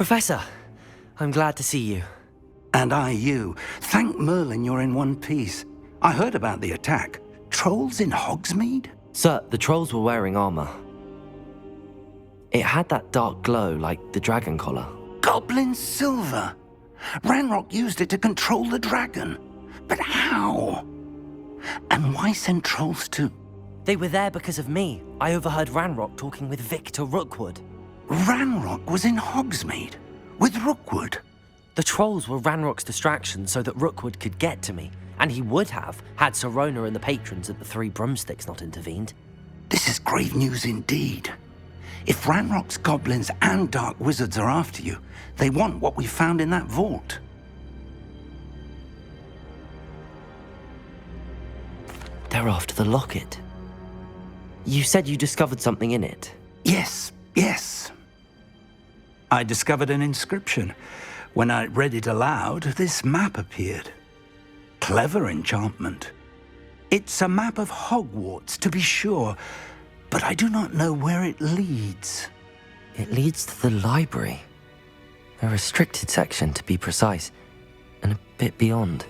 Professor, I'm glad to see you. And I you. Thank Merlin you're in one piece. I heard about the attack. Trolls in Hogsmeade? Sir, the trolls were wearing armor. It had that dark glow like the dragon collar. Goblin silver! Ranrock used it to control the dragon. But how? And why send trolls to... They were there because of me. I overheard Ranrock talking with Victor Rookwood. Ranrock was in Hogsmeade? With Rookwood? The trolls were Ranrock's distraction so that Rookwood could get to me. And he would have, had Sirona and the patrons at the Three Broomsticks not intervened. This is grave news indeed. If Ranrock's goblins and dark wizards are after you, they want what we found in that vault. They're after the locket. You said you discovered something in it. Yes. I discovered an inscription. When I read it aloud, this map appeared. Clever enchantment. It's a map of Hogwarts, to be sure, but I do not know where it leads. It leads to the library. A restricted section, to be precise, and a bit beyond.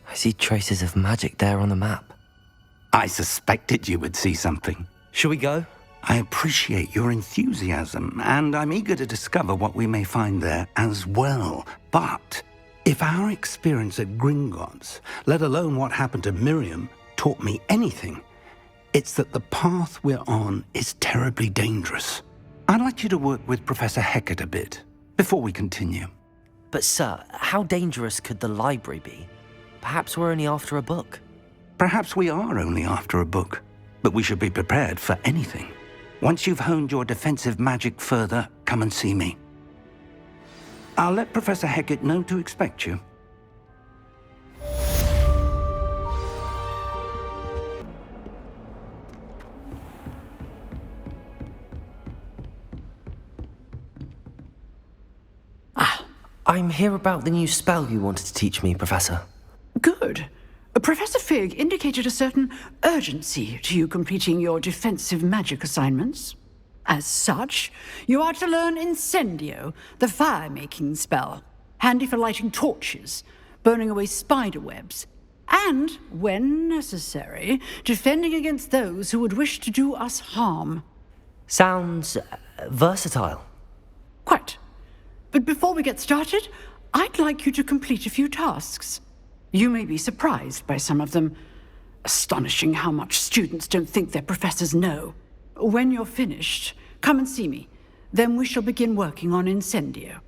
I see traces of magic there on the map. I suspected you would see something. Shall we go? I appreciate your enthusiasm, and I'm eager to discover what we may find there as well. But if our experience at Gringotts, let alone what happened to Miriam, taught me anything, it's that the path we're on is terribly dangerous. I'd like you to work with Professor Hecat a bit, before we continue. But sir, how dangerous could the library be? Perhaps we're only after a book. Perhaps we are only after a book, but we should be prepared for anything. Once you've honed your defensive magic further, come and see me. I'll let Professor Hecat know to expect you. I'm here about the new spell you wanted to teach me, Professor. Good. Professor Fig indicated a certain urgency to you completing your defensive magic assignments. As such, you are to learn Incendio, the fire-making spell, handy for lighting torches, burning away spider webs, and, when necessary, defending against those who would wish to do us harm. Sounds versatile. Quite. But before we get started, I'd like you to complete a few tasks. You may be surprised by some of them. Astonishing how much students don't think their professors know. When you're finished, come and see me. Then we shall begin working on Incendio.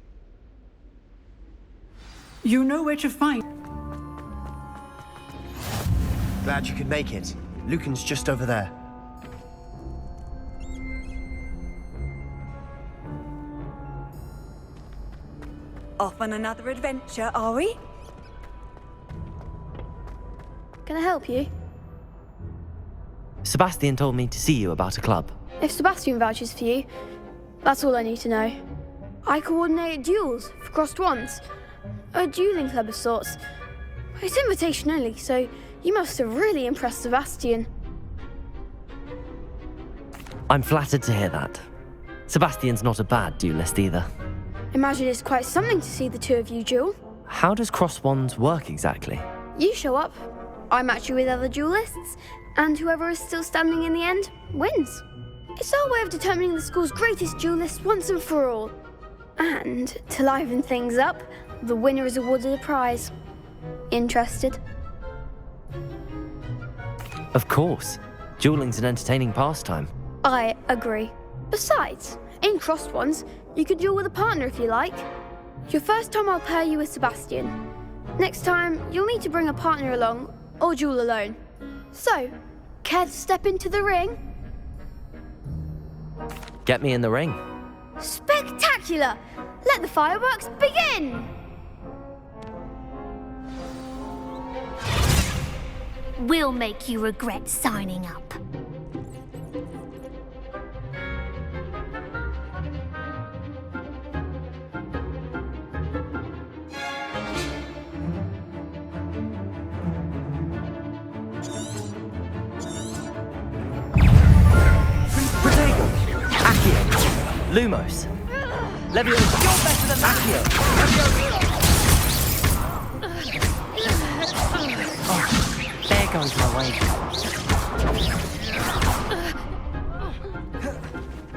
You know where to find... Glad you could make it. Lucan's just over there. Off on another adventure, are we? Can I help you? Sebastian told me to see you about a club. If Sebastian vouches for you, that's all I need to know. I coordinate duels for crossed wands. A dueling club of sorts. It's invitation only, so you must have really impressed Sebastian. I'm flattered to hear that. Sebastian's not a bad duelist either. Imagine it's quite something to see the two of you duel. How does cross wands work exactly? You show up, I match you with other duelists, and whoever is still standing in the end wins. It's our way of determining the school's greatest duelist once and for all. And to liven things up, the winner is awarded a prize. Interested? Of course. Dueling's an entertaining pastime. I agree. Besides, in crossed ones, you could duel with a partner if you like. Your first time I'll pair you with Sebastian. Next time, you'll need to bring a partner along, or duel alone. So, care to step into the ring? Get me in the ring. Spectacular! Let the fireworks begin! We'll make you regret signing up. Lumos. Leviosa! You're better than that! Accio! Oh, there goes my wager.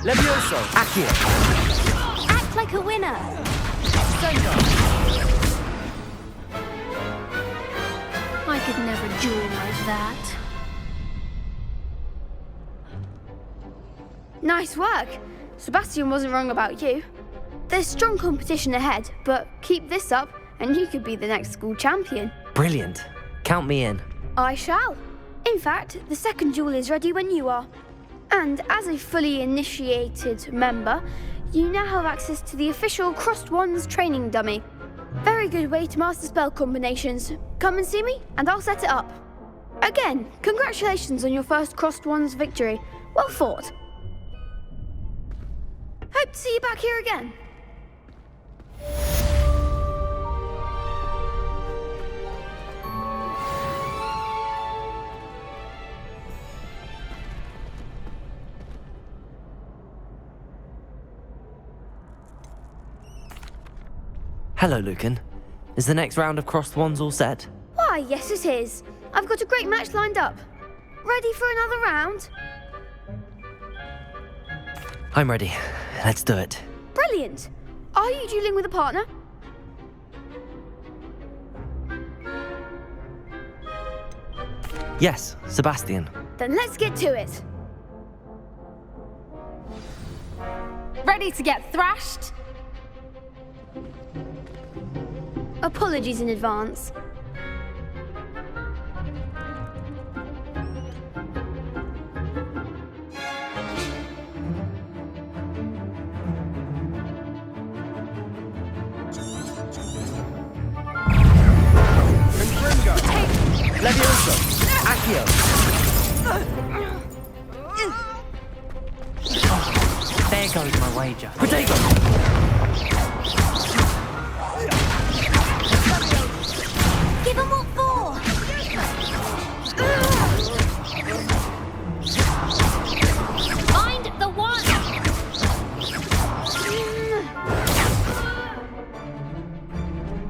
Levioso! Accio! Act like a winner. I could never duel like that. Nice work. Sebastian wasn't wrong about you. There's strong competition ahead, but keep this up and you could be the next school champion. Brilliant. Count me in. I shall. In fact, the second duel is ready when you are. And as a fully initiated member, you now have access to the official Crossed Wands training dummy. Very good way to master spell combinations. Come and see me, and I'll set it up. Again, congratulations on your first Crossed Wands victory. Well fought. Hope to see you back here again. Hello, Lucan. Is the next round of Crossed Wands all set? Why, yes it is. I've got a great match lined up. Ready for another round? I'm ready. Let's do it. Brilliant. Are you dueling with a partner? Yes, Sebastian. Then let's get to it. Ready to get thrashed? Apologies in advance. Levioso! Accio! There goes my wager. Protego! Give him what for! Find the one!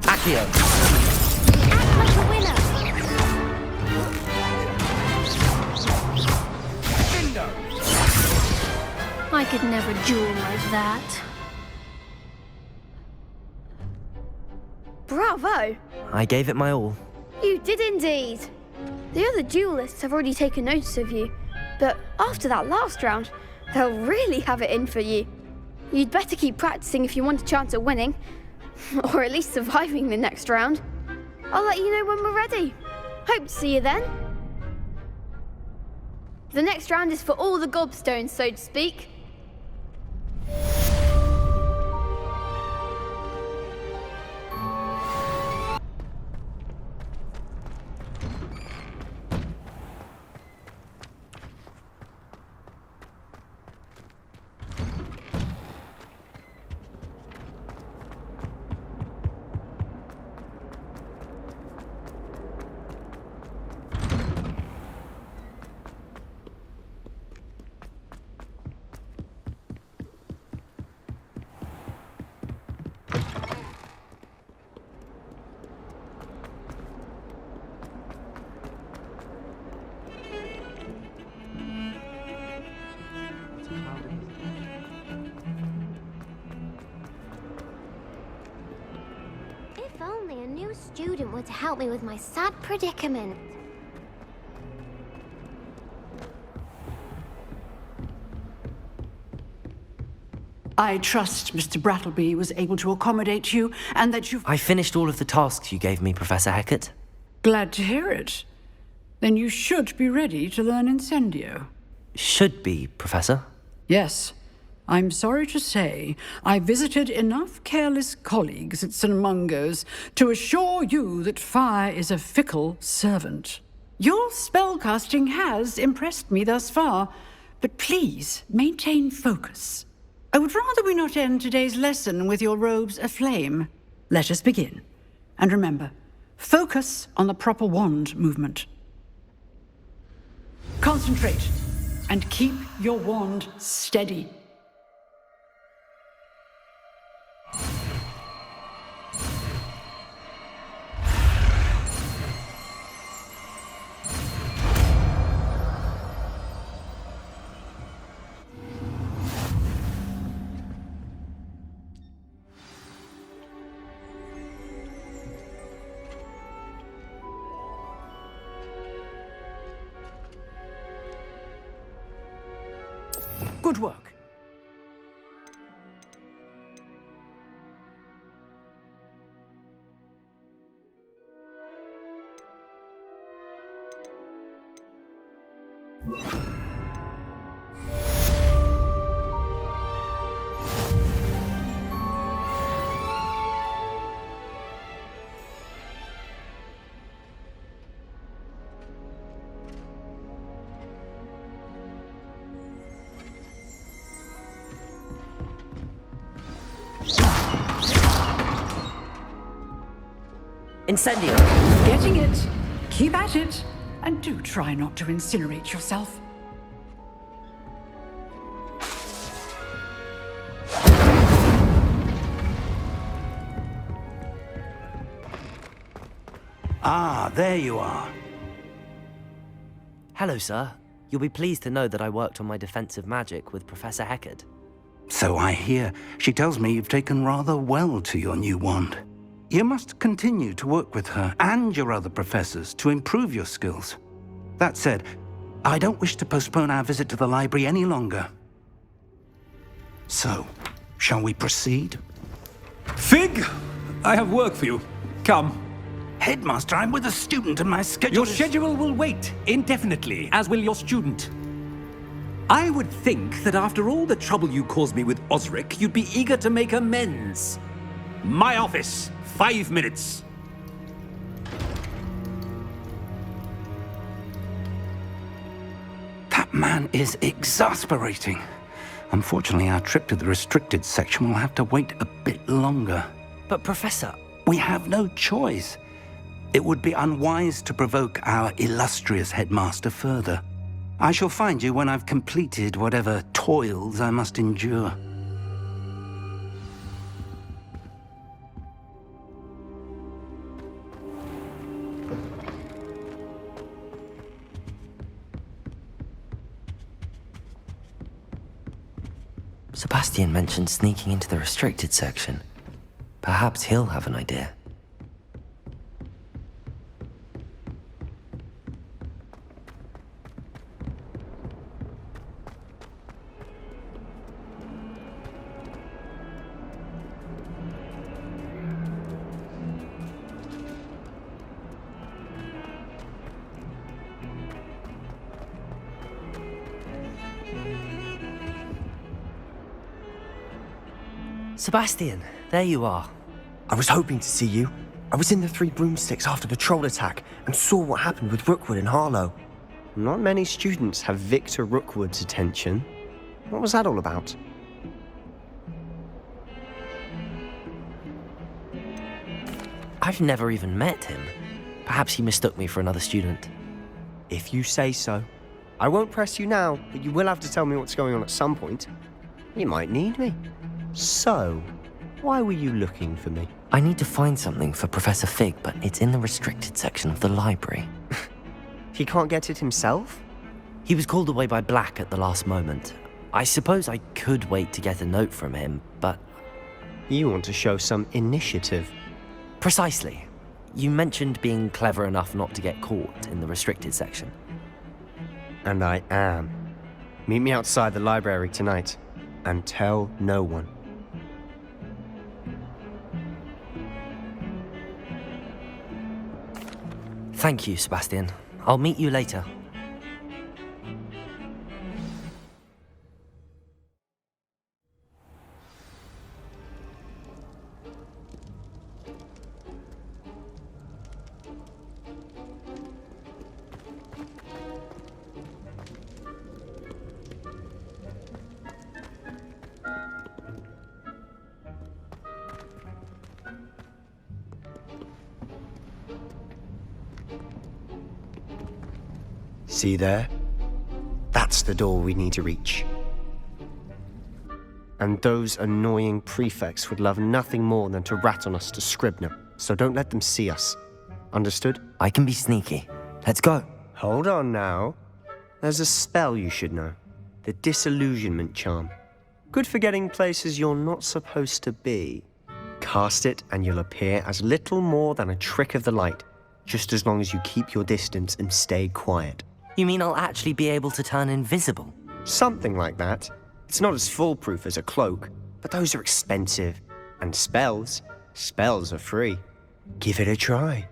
Accio! Act like a winner! I could never duel like that. Bravo! I gave it my all. You did indeed. The other duelists have already taken notice of you, but after that last round, they'll really have it in for you. You'd better keep practicing if you want a chance at winning, or at least surviving the next round. I'll let you know when we're ready. Hope to see you then. The next round is for all the gobstones, so to speak. If only a new student were to help me with my sad predicament. I trust Mr. Brattleby was able to accommodate you and that you've... I finished all of the tasks you gave me, Professor Hecat. Glad to hear it. Then you should be ready to learn Incendio. Should be, Professor. Yes. I'm sorry to say, I visited enough careless colleagues at St. Mungo's to assure you that fire is a fickle servant. Your spellcasting has impressed me thus far, but please maintain focus. I would rather we not end today's lesson with your robes aflame. Let us begin. And remember, focus on the proper wand movement. Concentrate and keep your wand steady. Good work. Incendio! Getting it. Keep at it. And do try not to incinerate yourself. Ah, there you are. Hello, sir. You'll be pleased to know that I worked on my defensive magic with Professor Heckard. So I hear. She tells me you've taken rather well to your new wand. You must continue to work with her and your other professors to improve your skills. That said, I don't wish to postpone our visit to the library any longer. So, shall we proceed? Fig! I have work for you. Come. Headmaster, I'm with a student and my schedule Your is... schedule will wait indefinitely, as will your student. I would think that after all the trouble you caused me with Osric, you'd be eager to make amends. My office, 5 minutes. That man is exasperating. Unfortunately, our trip to the restricted section will have to wait a bit longer. But, Professor... We have no choice. It would be unwise to provoke our illustrious headmaster further. I shall find you when I've completed whatever toils I must endure. Sebastian mentioned sneaking into the restricted section. Perhaps he'll have an idea. Sebastian, there you are. I was hoping to see you. I was in the Three Broomsticks after the troll attack and saw what happened with Rookwood and Harlow. Not many students have Victor Rookwood's attention. What was that all about? I've never even met him. Perhaps he mistook me for another student. If you say so. I won't press you now, but you will have to tell me what's going on at some point. You might need me. So, why were you looking for me? I need to find something for Professor Fig, but it's in the restricted section of the library. He can't get it himself? He was called away by Black at the last moment. I suppose I could wait to get a note from him, but... You want to show some initiative. Precisely. You mentioned being clever enough not to get caught in the restricted section. And I am. Meet me outside the library tonight, and tell no one. Thank you, Sebastian. I'll meet you later. See there? That's the door we need to reach. And those annoying prefects would love nothing more than to rat on us to Scribner, so don't let them see us. Understood? I can be sneaky. Let's go. Hold on now. There's a spell you should know. The Disillusionment Charm. Good for getting places you're not supposed to be. Cast it and you'll appear as little more than a trick of the light, just as long as you keep your distance and stay quiet. You mean I'll actually be able to turn invisible? Something like that. It's not as foolproof as a cloak, but those are expensive. And spells are free. Give it a try.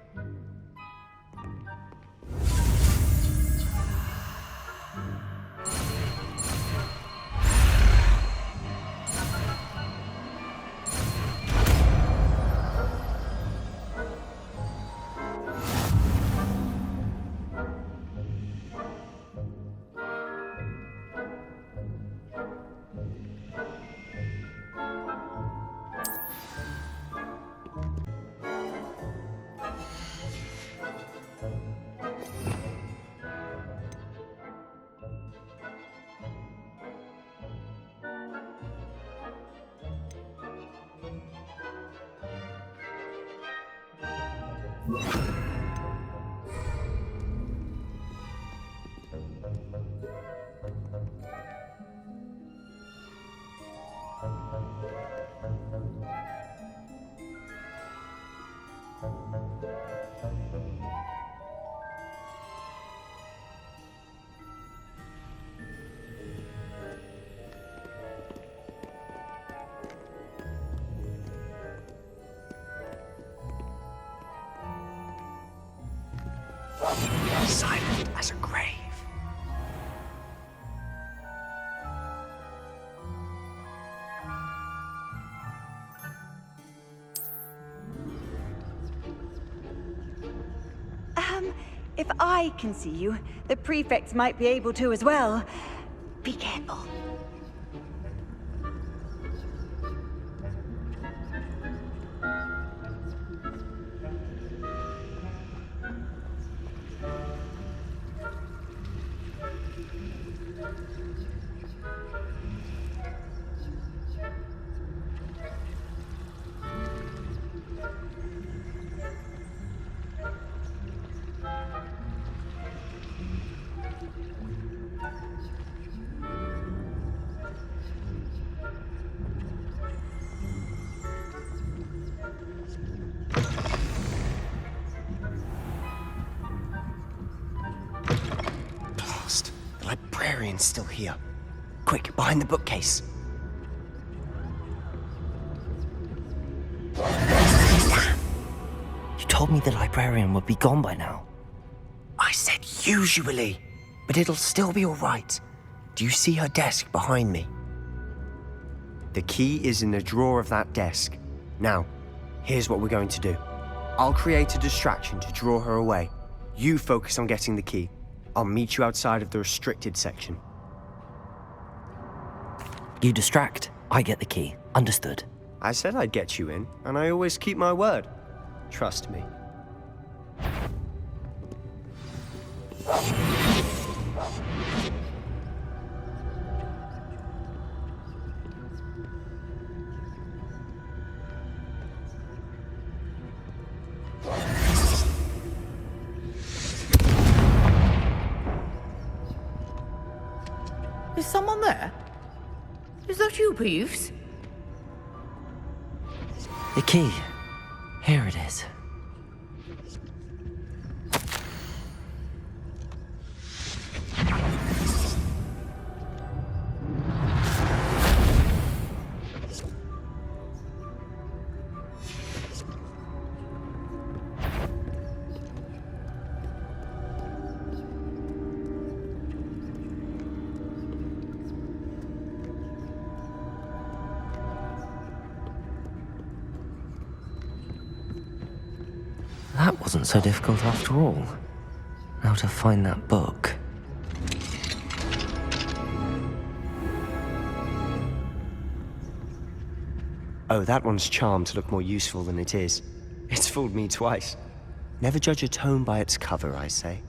Silent as a grave. If I can see you, the prefects might be able to as well. Be careful. The librarian's still here. Quick, behind the bookcase. Damn! You told me the librarian would be gone by now. I said usually, but it'll still be all right. Do you see her desk behind me? The key is in the drawer of that desk. Now, here's what we're going to do. I'll create a distraction to draw her away. You focus on getting the key. I'll meet you outside of the restricted section. You distract, I get the key. Understood. I said I'd get you in, and I always keep my word. Trust me. Is someone there? Is that you, Peeves? The key. Here it is. That wasn't so difficult after all. Now to find that book. Oh, that one's charmed to look more useful than it is. It's fooled me twice. Never judge a tome by its cover, I say.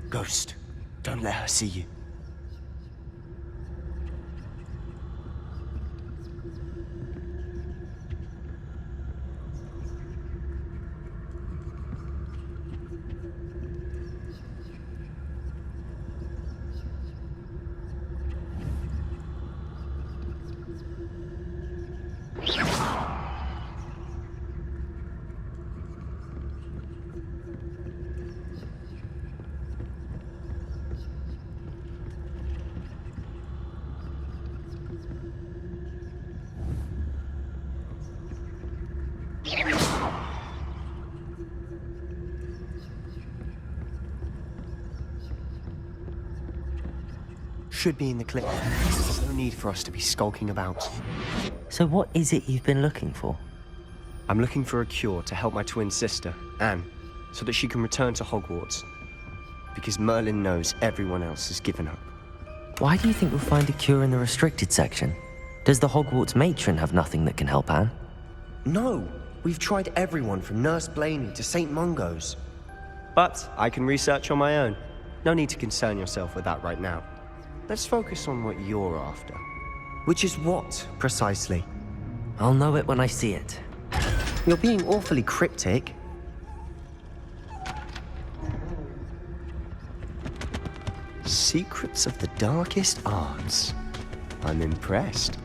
Ghost, don't let her see you. Should be in the clip. There's no need for us to be skulking about. So what is it you've been looking for? I'm looking for a cure to help my twin sister, Anne, so that she can return to Hogwarts. Because Merlin knows everyone else has given up. Why do you think we'll find a cure in the restricted section? Does the Hogwarts matron have nothing that can help Anne? No! We've tried everyone from Nurse Blaney to St. Mungo's. But I can research on my own. No need to concern yourself with that right now. Let's focus on what you're after. Which is what, precisely? I'll know it when I see it. You're being awfully cryptic. Secrets of the darkest arts. I'm impressed.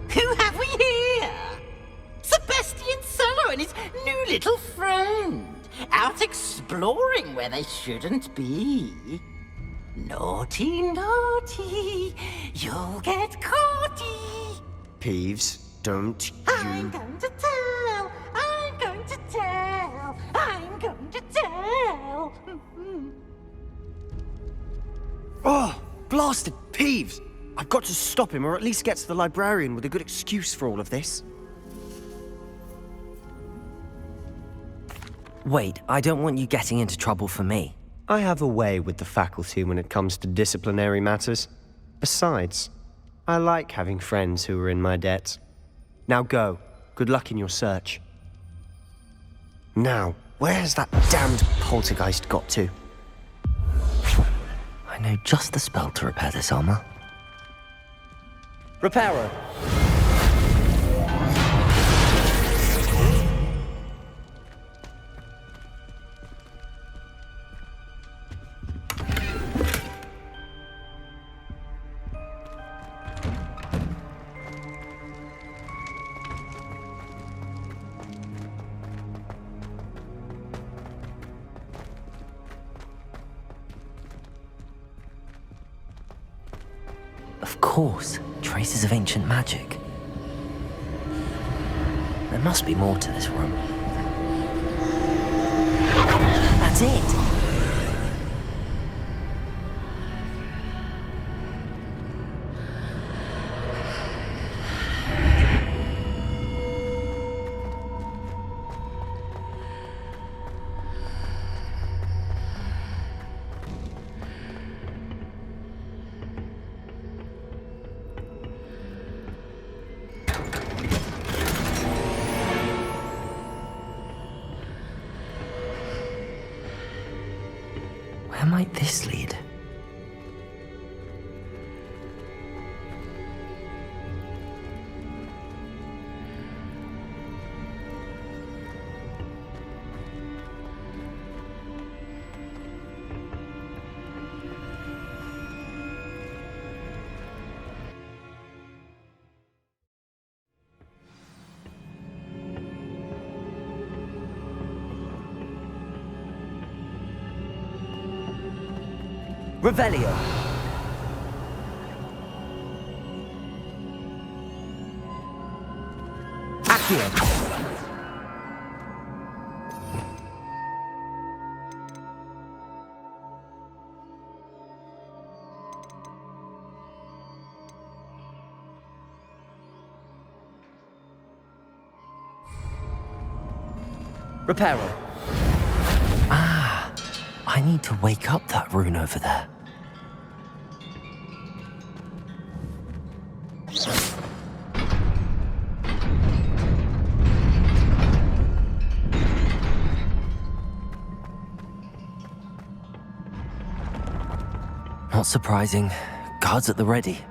Who have we here? Sebastian Sallow and his new little friend, out exploring where they shouldn't be. Naughty, naughty, you'll get caughty. Peeves, don't you... I'm going to tell, I'm going to tell, I'm going to tell. Oh, blasted Peeves! I've got to stop him, or at least get to the librarian with a good excuse for all of this. Wait, I don't want you getting into trouble for me. I have a way with the faculty when it comes to disciplinary matters. Besides, I like having friends who are in my debt. Now go. Good luck in your search. Now, where's that damned poltergeist got to? I know just the spell to repair this armor. Reparo. Of course, traces of ancient magic. There must be more to this room. That's it! Where might this lead? Revelio. Accio. Reparo. I need to wake up that rune over there. Not surprising. Guards at the ready.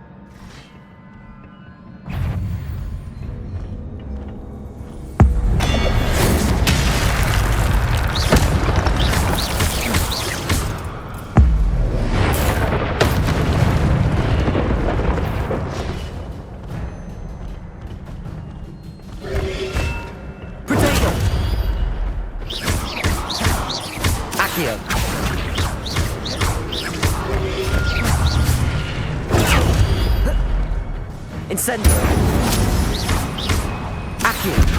Incendio! Accio!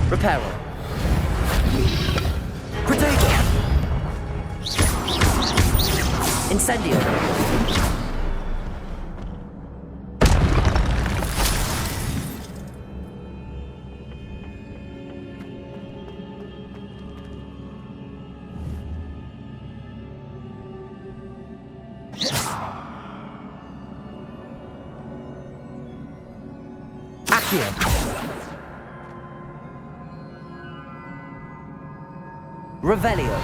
Reparo. Protego. Incendio. Accio. Revelio.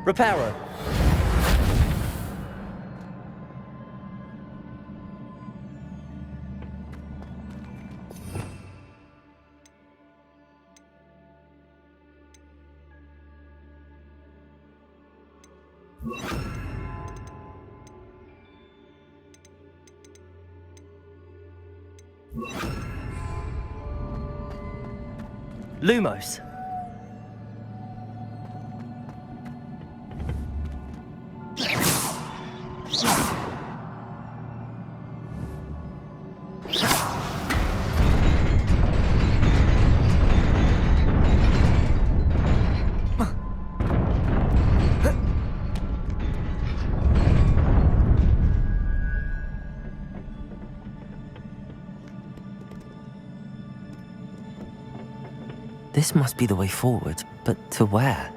Reparo. Lumos. This must be the way forward, but to where?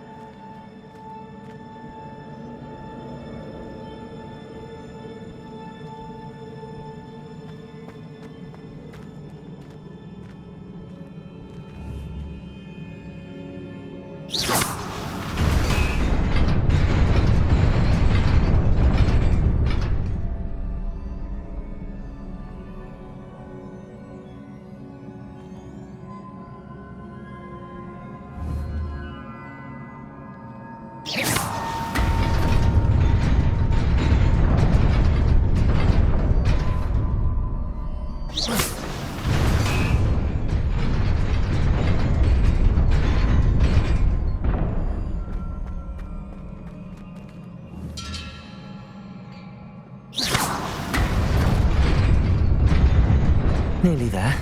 Nearly there.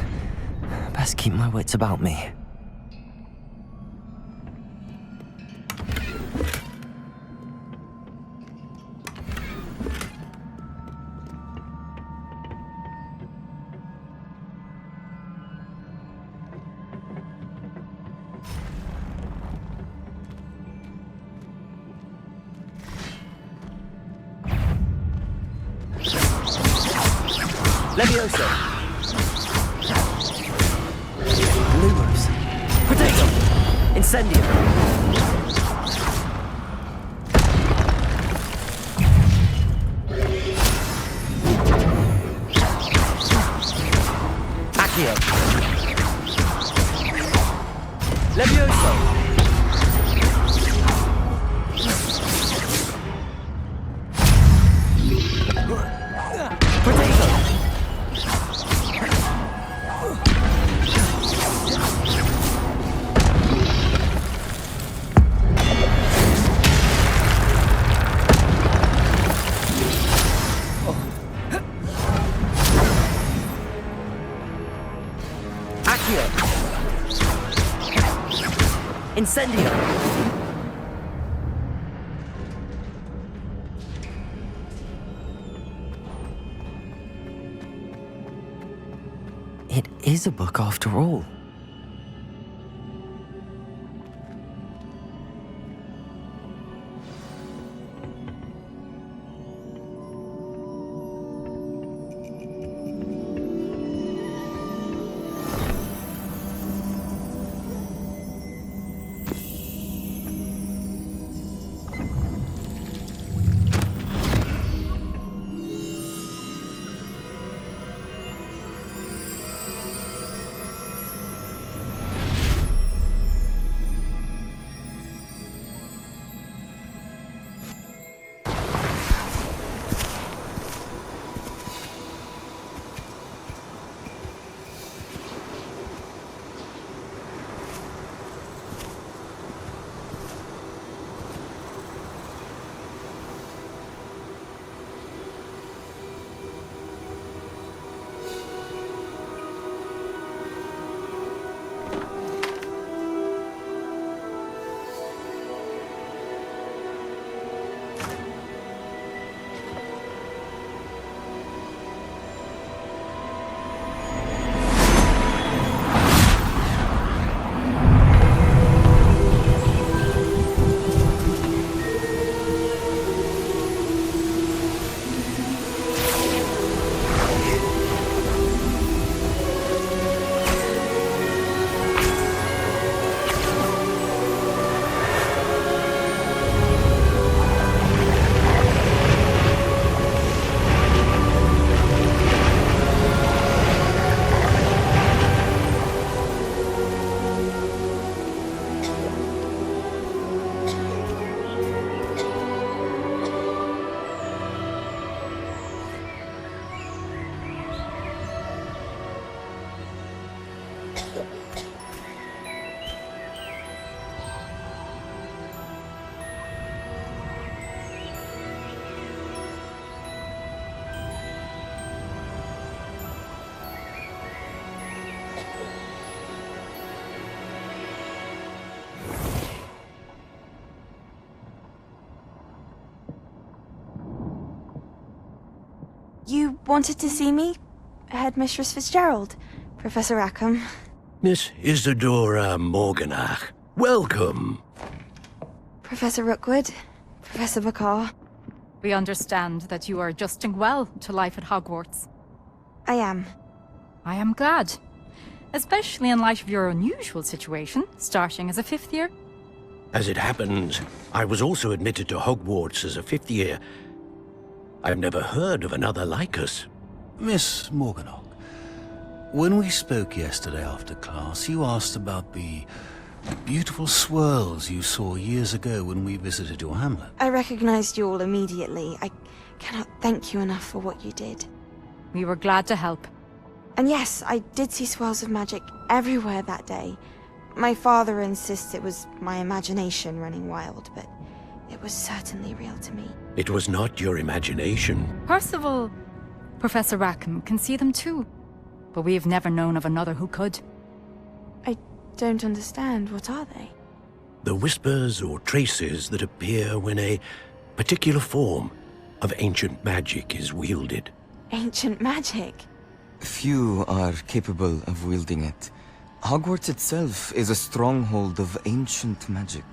Best keep my wits about me. Levioso! Lumos. Potato! Incendium! Accio! Levioso! Potato! Accio! Incendio! It is a book after all. You wanted to see me? Headmistress Fitzgerald? Professor Rackham? Miss Isadora Morganach, welcome. Professor Rookwood? Professor Bakar? We understand that you are adjusting well to life at Hogwarts. I am. I am glad. Especially in light of your unusual situation, starting as a 5th year. As it happens, I was also admitted to Hogwarts as a 5th year. I've never heard of another like us. Miss Morganach, when we spoke yesterday after class, you asked about the beautiful swirls you saw years ago when we visited your hamlet. I recognized you all immediately. I cannot thank you enough for what you did. We were glad to help. And yes, I did see swirls of magic everywhere that day. My father insists it was my imagination running wild, but it was certainly real to me. It was not your imagination. Percival, Professor Rackham can see them too. But we have never known of another who could. I don't understand. What are they? The whispers or traces that appear when a particular form of ancient magic is wielded. Ancient magic? Few are capable of wielding it. Hogwarts itself is a stronghold of ancient magic.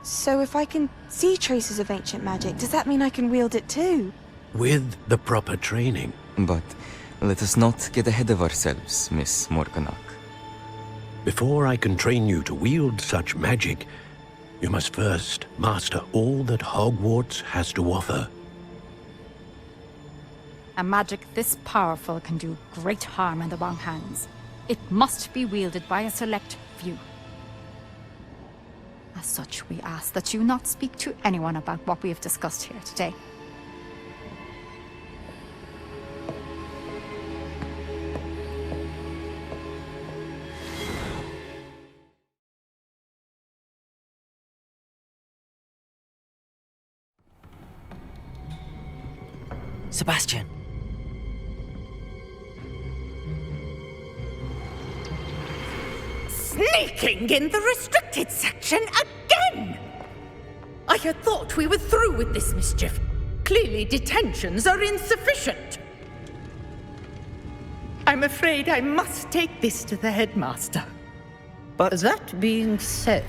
So if I can see traces of ancient magic, does that mean I can wield it too? With the proper training. But Let us not get ahead of ourselves, Miss Morganach. Before I can train you to wield such magic, you must first master all that Hogwarts has to offer. A magic this powerful can do great harm in the wrong hands. It must be wielded by a select few. As such, we ask that you not speak to anyone about what we have discussed here today. Sebastian! Sneaking in the restricted section again! I had thought we were through with this mischief. Clearly detentions are insufficient. I'm afraid I must take this to the headmaster. But that being said,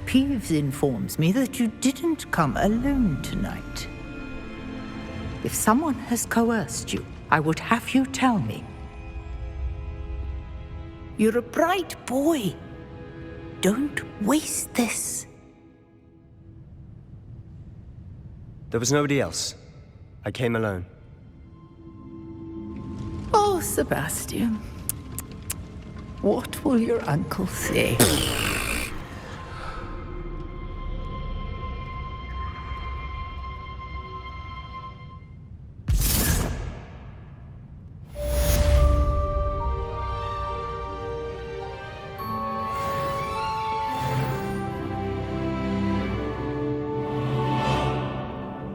Peeves informs me that you didn't come alone tonight. If someone has coerced you, I would have you tell me. You're a bright boy. Don't waste this. There was nobody else. I came alone. Oh, Sebastian. What will your uncle say?